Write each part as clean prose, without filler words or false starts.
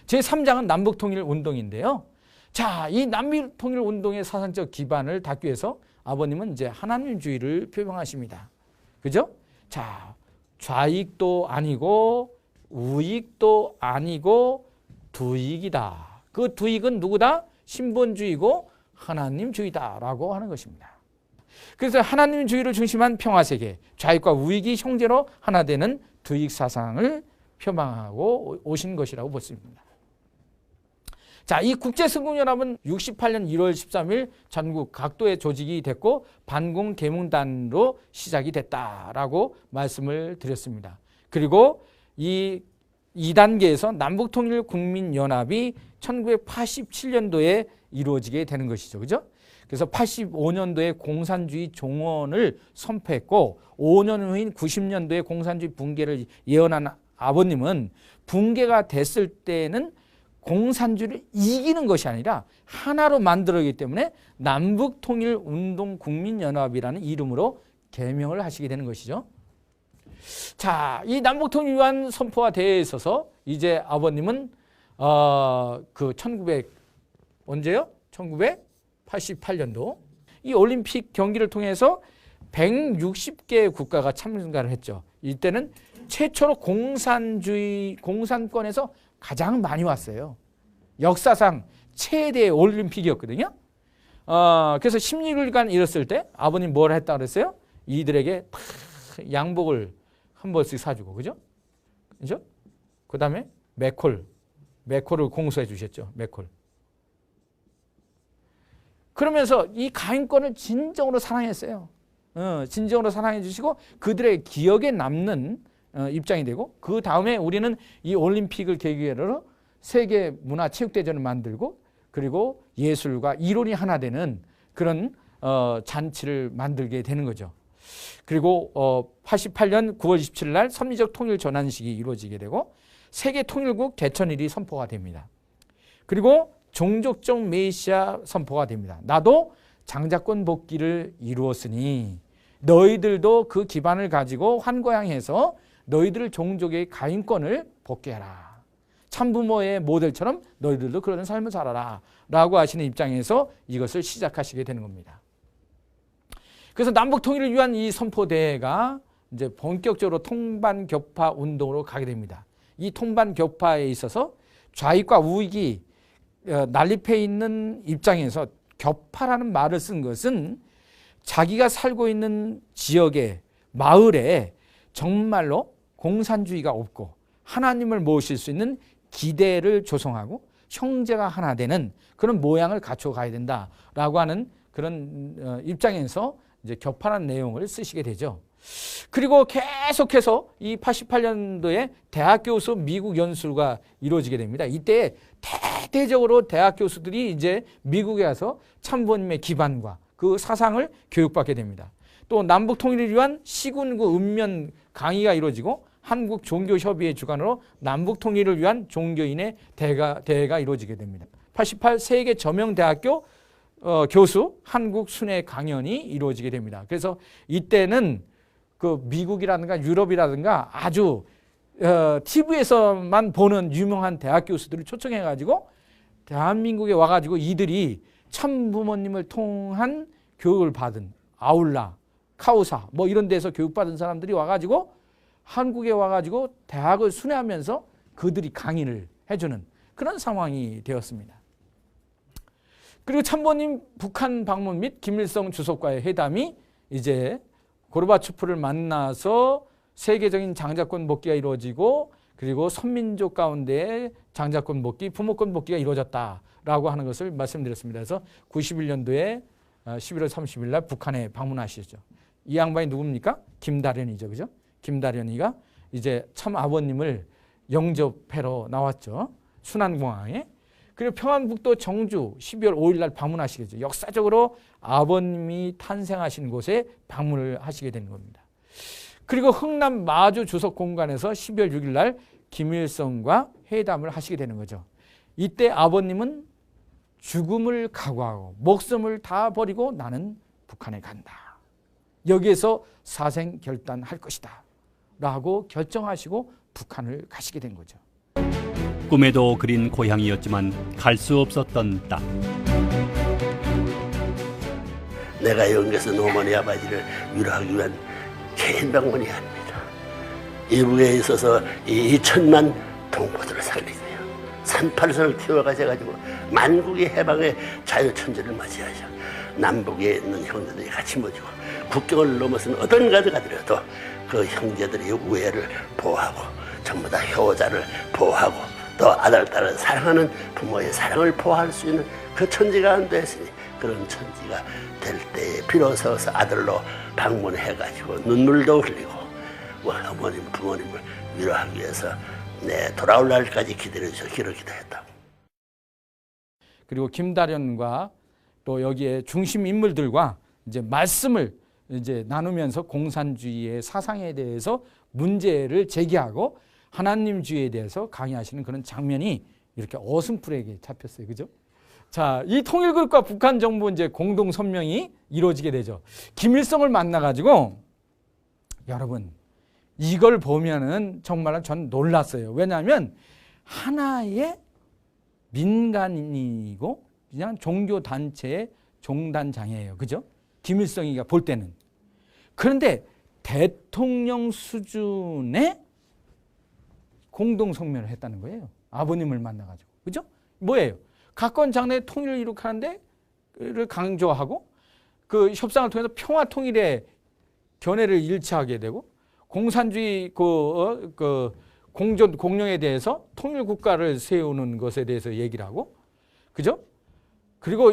제3장은 남북통일운동인데요. 자, 이 남북통일운동의 사상적 기반을 닦기 위해서 아버님은 이제 하나님주의를 표명하십니다. 그죠? 자, 좌익도 아니고 우익도 아니고 두익이다. 그 두익은 누구다? 신본주의고 하나님주의다라고 하는 것입니다. 그래서 하나님주의를 중심한 평화세계, 좌익과 우익이 형제로 하나 되는 두익 사상을 표방하고 오신 것이라고 보십니다. 자, 이 국제승공연합은 68년 1월 13일 전국 각도의 조직이 됐고 반공 계몽단으로 시작이 됐다라고 말씀을 드렸습니다. 그리고 이 2단계에서 남북통일국민연합이 1987년도에 이루어지게 되는 것이죠. 그죠? 그래서 85년도에 공산주의 종언을 선포했고 5년 후인 90년도에 공산주의 붕괴를 예언한 아버님은 붕괴가 됐을 때는 공산주의를 이기는 것이 아니라 하나로 만들어지기 때문에 남북통일운동국민연합이라는 이름으로 개명을 하시게 되는 것이죠. 자, 이 남북통일위원 선포와 대회에 있어서 이제 아버님은 언제요? 1988년도 이 올림픽 경기를 통해서 160개 국가가 참가를 했죠. 이때는 최초로 공산권에서 가장 많이 왔어요. 역사상 최대 올림픽이었거든요. 그래서 16일간 일었을 때 아버님 뭘 했다 그랬어요? 이들에게 다 양복을 한 벌씩 사주고, 그죠? 그죠? 그 다음에 맥콜을 공수해 주셨죠. 맥콜. 그러면서 이 가인권을 진정으로 사랑했어요. 진정으로 사랑해 주시고 그들의 기억에 남는 입장이 되고 그 다음에 우리는 이 올림픽을 계기로 세계 문화체육대전을 만들고 그리고 예술과 이론이 하나 되는 그런 잔치를 만들게 되는 거죠. 그리고 88년 9월 27일 날 섭리적 통일 전환식이 이루어지게 되고 세계 통일국 개천일이 선포가 됩니다. 그리고 종족적 메시아 선포가 됩니다. 나도 장자권 복귀를 이루었으니 너희들도 그 기반을 가지고 환고양해서 너희들 종족의 가인권을 복귀해라. 참부모의 모델처럼 너희들도 그런 삶을 살아라 라고 하시는 입장에서 이것을 시작하시게 되는 겁니다. 그래서 남북통일을 위한 이 선포대회가 이제 본격적으로 통반격파 운동으로 가게 됩니다. 이 통반격파에 있어서 좌익과 우익이 난립해 있는 입장에서 격파라는 말을 쓴 것은 자기가 살고 있는 지역에 마을에 정말로 공산주의가 없고 하나님을 모실 수 있는 기대를 조성하고 형제가 하나 되는 그런 모양을 갖춰가야 된다라고 하는 그런 입장에서 이제 격파라는 내용을 쓰시게 되죠. 그리고 계속해서 이 88년도에 대학 교수 미국 연수가 이루어지게 됩니다. 이때 대대적으로 대학 교수들이 이제 미국에 가서 참부모님의 기반과 그 사상을 교육받게 됩니다. 또 남북 통일을 위한 시군구 읍면 강의가 이루어지고 한국 종교협의회 주관으로 남북 통일을 위한 종교인의 대회가 이루어지게 됩니다. 88 세계 저명대학교 교수 한국 순회 강연이 이루어지게 됩니다. 그래서 이때는 그 미국이라든가 유럽이라든가 아주 TV에서만 보는 유명한 대학 교수들을 초청해가지고 대한민국에 와가지고 이들이 참부모님을 통한 교육을 받은 아울라, 카우사 뭐 이런 데서 교육받은 사람들이 와가지고 한국에 와가지고 대학을 순회하면서 그들이 강의를 해주는 그런 상황이 되었습니다. 그리고 참부모님 북한 방문 및 김일성 주석과의 회담이 이제 고르바초프를 만나서 세계적인 장자권 복귀가 이루어지고 그리고 선민족 가운데 장자권 복귀, 부모권 복귀가 이루어졌다라고 하는 것을 말씀드렸습니다. 그래서 91년도에 11월 30일 날 북한에 방문하시죠. 이 양반이 누굽니까? 김다련이죠. 그죠? 김다련이가 이제 참 아버님을 영접하러 나왔죠. 순안공항에. 그리고 평안북도 정주 12월 5일 날 방문하시겠죠. 역사적으로 아버님이 탄생하신 곳에 방문을 하시게 되는 겁니다. 그리고 흥남 마주 주석 공관에서 12월 6일 날 김일성과 회담을 하시게 되는 거죠. 이때 아버님은 죽음을 각오하고 목숨을 다 버리고 나는 북한에 간다. 여기에서 사생 결단할 것이다. 라고 결정하시고 북한을 가시게 된 거죠. 꿈에도 그린 고향이었지만 갈 수 없었던 땅. 내가 여기서 어머니 아버지를 위로하기 위한 개인 방문이 아닙니다. 이북에 있어서 2천만 동포들을 살리고요. 38선을 키워가셔가지고 만국의 해방의 자유천지를 맞이하셔. 남북에 있는 형제들이 같이 모이고 국경을 넘어선 어떤 가드가 들어도 그 형제들의 우애를 보호하고 전부 다 효자를 보호하고 또 아들, 딸을 사랑하는 부모의 사랑을 보호할 수 있는 그 천지가 안 됐으니 그런 천지가 될 때에 비로소 아들로 방문해가지고 눈물도 흘리고 어머님, 부모님을 위로하기 위해서 돌아올 날까지 기다려주시기로 기도했다. 그리고 김다련과 또 여기에 중심 인물들과 이제 말씀을 이제 나누면서 공산주의의 사상에 대해서 문제를 제기하고 하나님주의에 대해서 강의하시는 그런 장면이 이렇게 어슴푸레하게 잡혔어요. 그죠? 자, 이 통일그룹과 북한 정부 이제 공동 선명이 이루어지게 되죠. 김일성을 만나가지고 여러분 이걸 보면은 정말 전 놀랐어요. 왜냐하면 하나의 민간인이고 그냥 종교단체의 종단장이에요. 그죠? 김일성이가 볼 때는. 그런데 대통령 수준의 공동성명을 했다는 거예요. 아버님을 만나가지고. 그죠? 뭐예요? 가까운 장래의 통일을 이룩하는데 를 강조하고 그 협상을 통해서 평화 통일의 견해를 일치하게 되고 공산주의 공룡에 대해서 통일 국가를 세우는 것에 대해서 얘기를 하고, 그죠? 그리고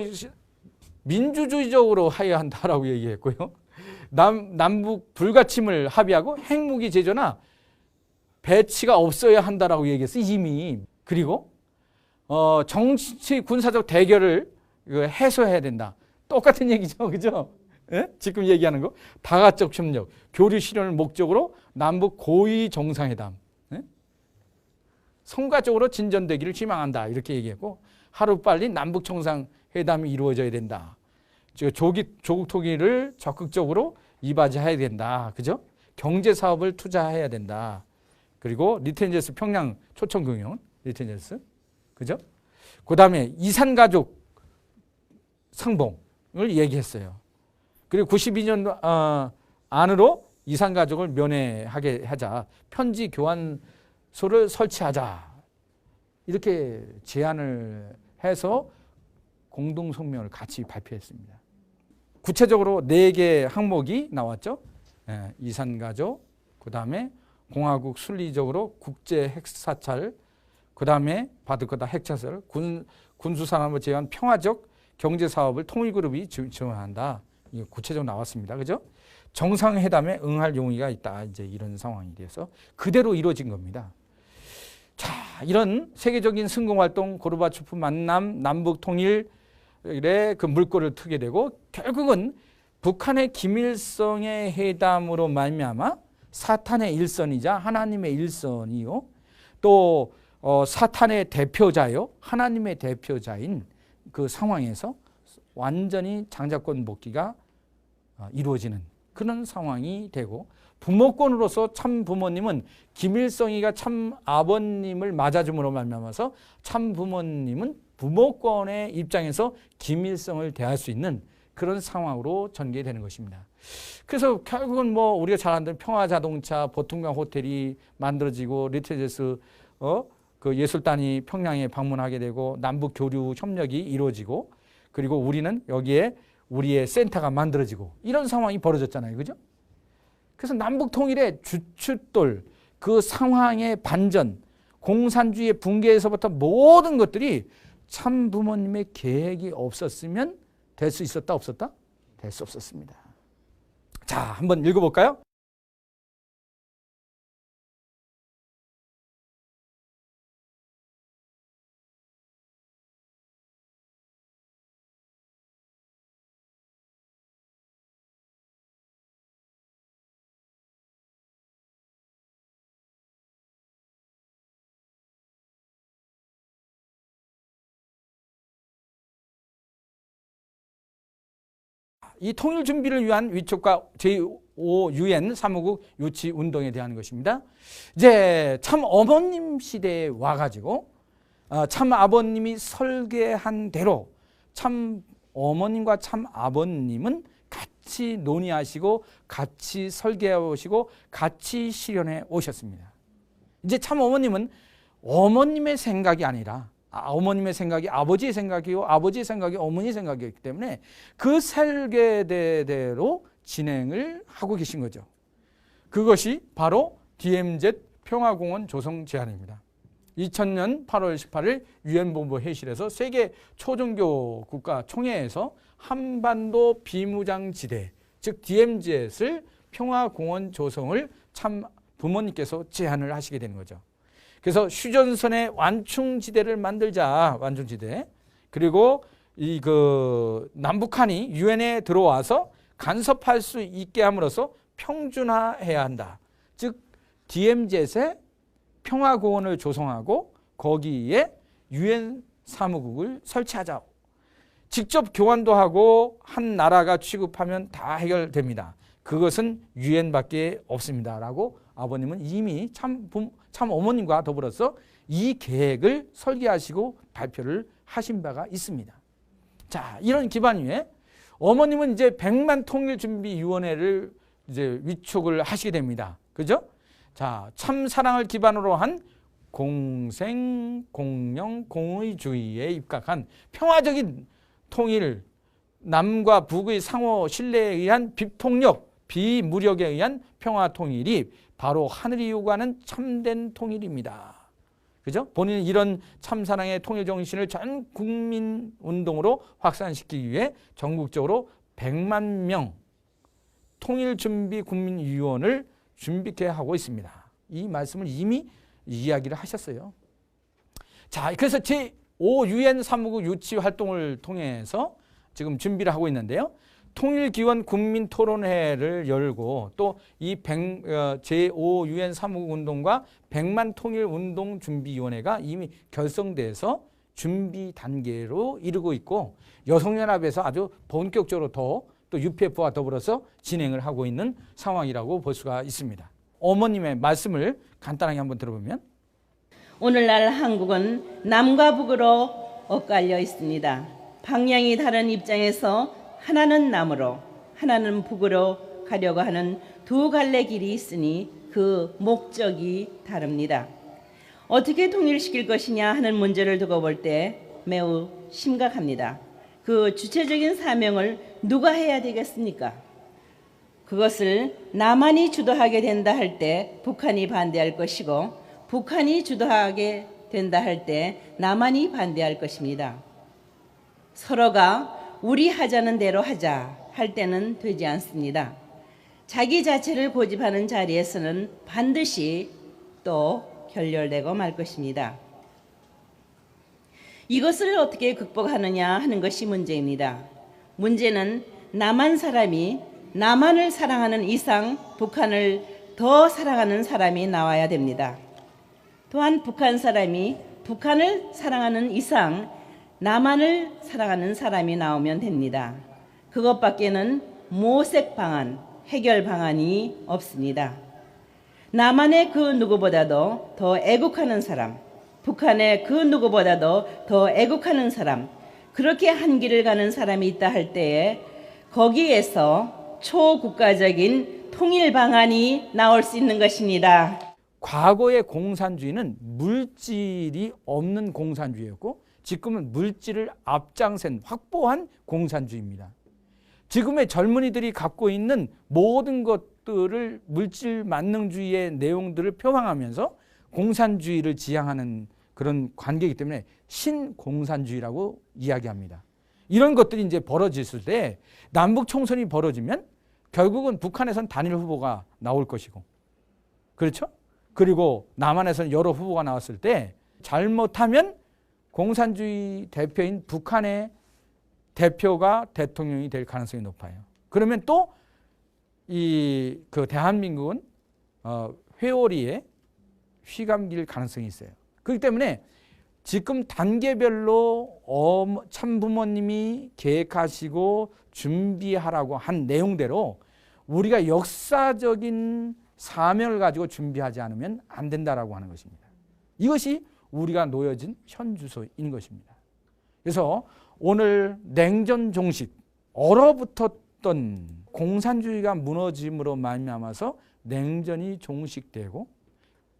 민주주의적으로 해야 한다라고 얘기했고요. 남북 불가침을 합의하고 핵무기 제조나 배치가 없어야 한다라고 얘기했어요. 이미. 그리고 정치 군사적 대결을 해소해야 된다. 똑같은 얘기죠. 그죠? 예? 지금 얘기하는 거. 다각적 협력, 교류 실현을 목적으로 남북 고위 정상회담. 예? 성과적으로 진전되기를 희망한다. 이렇게 얘기했고 하루빨리 남북 정상회담이 이루어져야 된다. 조국 통일을 적극적으로 이바지해야 된다. 그죠? 경제사업을 투자해야 된다. 그리고 리텐제스 평양 초청경영 리텐제스. 그죠? 그 다음에 이산가족 상봉을 얘기했어요. 그리고 92년 안으로 이산가족을 면회하게 하자. 편지 교환소를 설치하자. 이렇게 제안을 해서 공동성명을 같이 발표했습니다. 구체적으로 4개 항목이 나왔죠. 이산가족, 그 다음에 공화국 순리적으로 국제 핵사찰, 그 다음에 받을 거다 핵차설, 군수산업을 제외한 평화적 경제사업을 통일그룹이 지원한다. 이게 구체적으로 나왔습니다. 그죠? 정상회담에 응할 용의가 있다. 이제 이런 상황이 돼서 그대로 이루어진 겁니다. 자, 이런 세계적인 승공활동, 고르바초프 만남, 남북 통일의 그 물꼬를 트게 되고 결국은 북한의 김일성의 회담으로 말미암아 사탄의 일선이자 하나님의 일선이요. 또 사탄의 대표자요. 하나님의 대표자인 그 상황에서 완전히 장자권 복귀가 이루어지는 그런 상황이 되고 부모권으로서 참 부모님은 김일성이가 참 아버님을 맞아줌으로 말미암아서 참 부모님은 부모권의 입장에서 김일성을 대할 수 있는 그런 상황으로 전개되는 것입니다. 그래서 결국은 뭐 우리가 잘 아는 평화자동차, 보통강 호텔이 만들어지고 리트제스 그 예술단이 평양에 방문하게 되고 남북 교류 협력이 이루어지고 그리고 우리는 여기에 우리의 센터가 만들어지고 이런 상황이 벌어졌잖아요. 그죠? 그래서 남북 통일의 주춧돌, 그 상황의 반전, 공산주의의 붕괴에서부터 모든 것들이 참 부모님의 계획이 없었으면 될 수 있었다, 없었다? 될 수 없었습니다. 자, 한번 읽어볼까요? 이 통일 준비를 위한 위촉과 제5유엔 사무국 유치 운동에 대한 것입니다. 이제 참 어머님 시대에 와가지고 참 아버님이 설계한 대로 참 어머님과 참 아버님은 같이 논의하시고 같이 설계해 오시고 같이 실현해 오셨습니다. 이제 참 어머님은 어머님의 생각이 아니라 어머님의 생각이 아버지의 생각이고 아버지의 생각이 어머니의 생각이었기 때문에 그 설계대로 진행을 하고 계신 거죠. 그것이 바로 DMZ 평화공원 조성 제안입니다. 2000년 8월 18일 유엔본부 회의실에서 세계 초종교 국가 총회에서 한반도 비무장지대 즉 DMZ를 평화공원 조성을 참 부모님께서 제안을 하시게 되는 거죠. 그래서 휴전선의 완충지대를 만들자. 완충지대. 그리고 남북한이 유엔에 들어와서 간섭할 수 있게 함으로써 평준화해야 한다. 즉 DMZ의 평화공원을 조성하고 거기에 유엔 사무국을 설치하자. 직접 교환도 하고 한 나라가 취급하면 다 해결됩니다. 그것은 유엔밖에 없습니다. 라고 아버님은 이미 참 어머님과 더불어서 이 계획을 설계하시고 발표를 하신 바가 있습니다. 자, 이런 기반 위에 어머님은 이제 백만통일준비위원회를 이제 위촉을 하시게 됩니다. 그죠? 자, 참 사랑을 기반으로 한 공생, 공영, 공의주의에 입각한 평화적인 통일, 남과 북의 상호 신뢰에 의한 비폭력, 비무력에 의한 평화 통일이 바로 하늘이 요구하는 참된 통일입니다. 그죠? 본인은 이런 참사랑의 통일 정신을 전 국민 운동으로 확산시키기 위해 전국적으로 100만 명 통일준비국민위원을 준비케 하고 있습니다. 이 말씀을 이미 이야기를 하셨어요. 자, 그래서 제5 유엔 사무국 유치 활동을 통해서 지금 준비를 하고 있는데요. 통일기원 국민토론회를 열고 또 이 제5 유엔 사무국 운동과 100만 통일운동준비위원회가 이미 결성돼서 준비 단계로 이르고 있고 여성연합에서 아주 본격적으로 또 UPF와 더불어서 진행을 하고 있는 상황이라고 볼 수가 있습니다. 어머님의 말씀을 간단하게 한번 들어보면 오늘날 한국은 남과 북으로 엇갈려 있습니다. 방향이 다른 입장에서 하나는 남으로 하나는 북으로 가려고 하는 두 갈래 길이 있으니 그 목적이 다릅니다. 어떻게 통일시킬 것이냐 하는 문제를 두고 볼 때 매우 심각합니다. 그 주체적인 사명을 누가 해야 되겠습니까? 그것을 남한이 주도하게 된다 할 때 북한이 반대할 것이고 북한이 주도하게 된다 할 때 남한이 반대할 것입니다. 서로가 우리 하자는 대로 하자 할 때는 되지 않습니다. 자기 자체를 고집하는 자리에서는 반드시 또 결렬되고 말 것입니다. 이것을 어떻게 극복하느냐 하는 것이 문제입니다. 문제는 남한 사람이 남한을 사랑하는 이상 북한을 더 사랑하는 사람이 나와야 됩니다. 또한 북한 사람이 북한을 사랑하는 이상 남한을 사랑하는 사람이 나오면 됩니다. 그것밖에는 모색 방안, 해결 방안이 없습니다. 남한의 그 누구보다도 더 애국하는 사람, 북한의 그 누구보다도 더 애국하는 사람, 그렇게 한 길을 가는 사람이 있다 할 때에 거기에서 초국가적인 통일 방안이 나올 수 있는 것입니다. 과거의 공산주의는 물질이 없는 공산주의였고 지금은 물질을 앞장센 확보한 공산주의입니다. 지금의 젊은이들이 갖고 있는 모든 것들을 물질 만능주의의 내용들을 표방하면서 공산주의를 지향하는 그런 관계이기 때문에 신공산주의라고 이야기합니다. 이런 것들이 이제 벌어졌을 때 남북 총선이 벌어지면 결국은 북한에선 단일 후보가 나올 것이고 그렇죠? 그리고 남한에서는 여러 후보가 나왔을 때 잘못하면 공산주의 대표인 북한의 대표가 대통령이 될 가능성이 높아요. 그러면 또 그 대한민국은 회오리에 휘감길 가능성이 있어요. 그렇기 때문에 지금 단계별로 참부모님이 계획하시고 준비하라고 한 내용대로 우리가 역사적인 사명을 가지고 준비하지 않으면 안 된다라고 하는 것입니다. 이것이 우리가 놓여진 현주소인 것입니다. 그래서 오늘 냉전 종식, 얼어붙었던 공산주의가 무너짐으로 말미암아서 냉전이 종식되고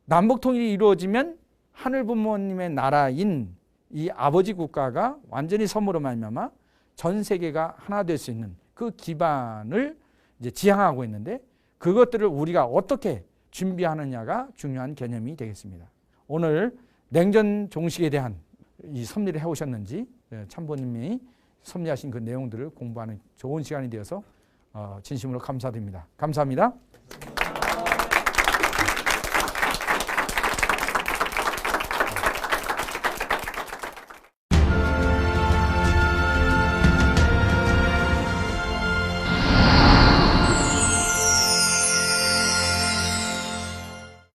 남북 통일이 이루어지면 하늘 부모님의 나라인 이 아버지 국가가 완전히 섬으로 말미암아 전 세계가 하나 될 수 있는 그 기반을 이제 지향하고 있는데 그것들을 우리가 어떻게 준비하느냐가 중요한 개념이 되겠습니다. 오늘 냉전 종식에 대한 이 섭리를 해오셨는지 참모님이 섭리하신 그 내용들을 공부하는 좋은 시간이 되어서 진심으로 감사드립니다. 감사합니다.